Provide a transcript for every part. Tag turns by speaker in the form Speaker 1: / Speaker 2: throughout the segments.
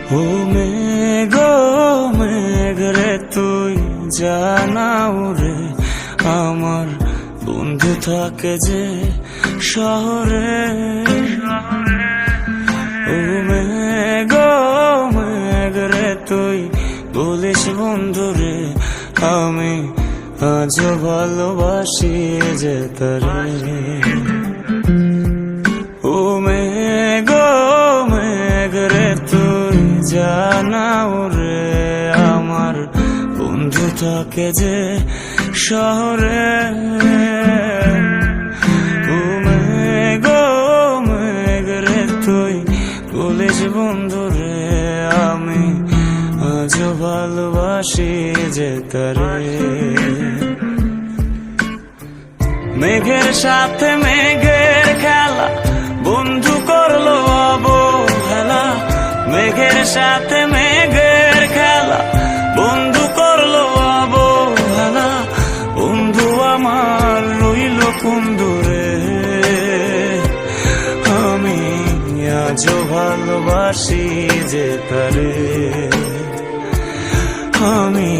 Speaker 1: ও মেঘ মেঘ রে তুই জানাও রে, আমার বন্ধু থাকে যে শহরে। ও মেঘ মেঘ রে তুই বলিস বন্ধু রে, আমি আজও ভালোবাসি যে তারে। ও মেঘ মেঘ রে তুই জানাও রে, আমার বন্ধু থাকে যে শহরে। ও মেঘ মেঘ রে তুই বলিস বন্ধু রে, আমি আজও ভালোবাসি যে তারে। মেঘের সাথে মেঘের খেলা বন্ধু করলো অবহেলা, মেঘের সাথে মেঘের খেলা বন্ধু করলো অবহেলা। বন্ধু আমার রইল কোন দূরে, আমি আজও ভালোবাসি যে তারে। আমি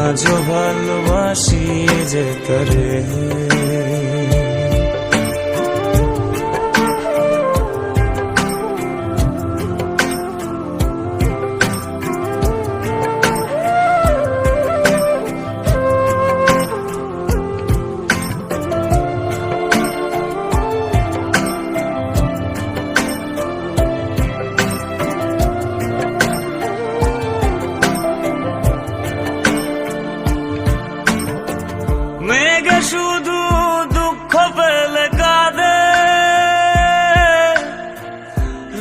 Speaker 1: আজও ভালোবাসি যে তারে। মেঘে শুধু দুঃখ পেলে কাঁদে,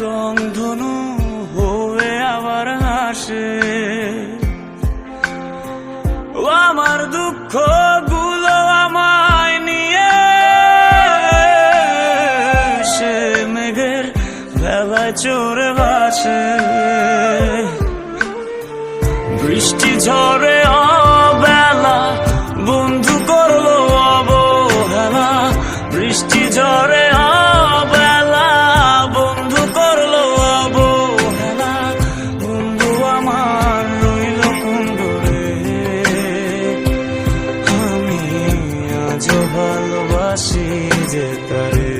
Speaker 1: রংধনু হয়ে আবার হাসে। ও আমার দুঃখ গুলো আমায় নিয়ে সে মেঘের ভেলায় চড়ে ভাসে। বৃষ্টি ঝরে অবেলা বন্ধু করলো অবহেলা, বৃষ্টি ঝরে অবেলা বন্ধু করলো অবহেলা। বন্ধু আমার রইল কোন দূরে, আমি আজও ভালোবাসি যে তারে।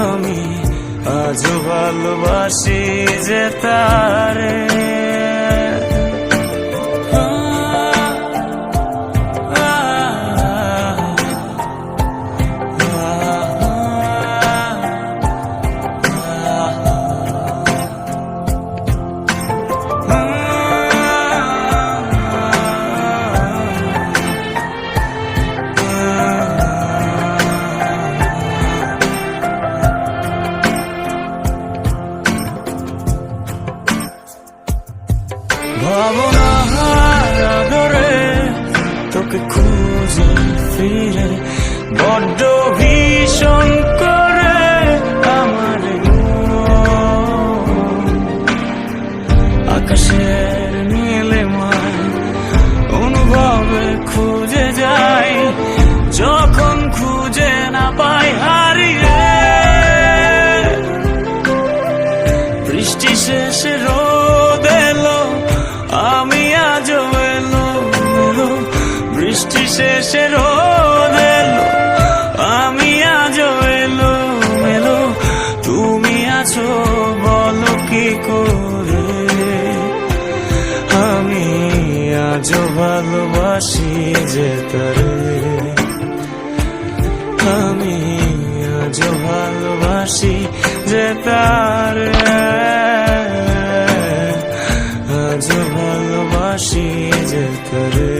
Speaker 1: আমি আজও ভালোবাসি যে তারে। ভাবনার আদরে তোকে খুঁজে ফিরে বড্ড ভীষণ করে আমার আকাশের নীলে মায় অনুভবে খুঁজে যাই, যখন খুঁজে না পাই হারিয়ে। বৃষ্টি শেষে রোদ এলো, আমি আজও এলো এলো। বৃষ্টি শেষে রোদ এলো, আমি আজও এলো এলো। তুমি আছো বলো কি করে, আমি আজও ভালোবাসি যে তারে। আমি আজও ভালোবাসি যে তারে। আজও ভালোবাসি যে তারে।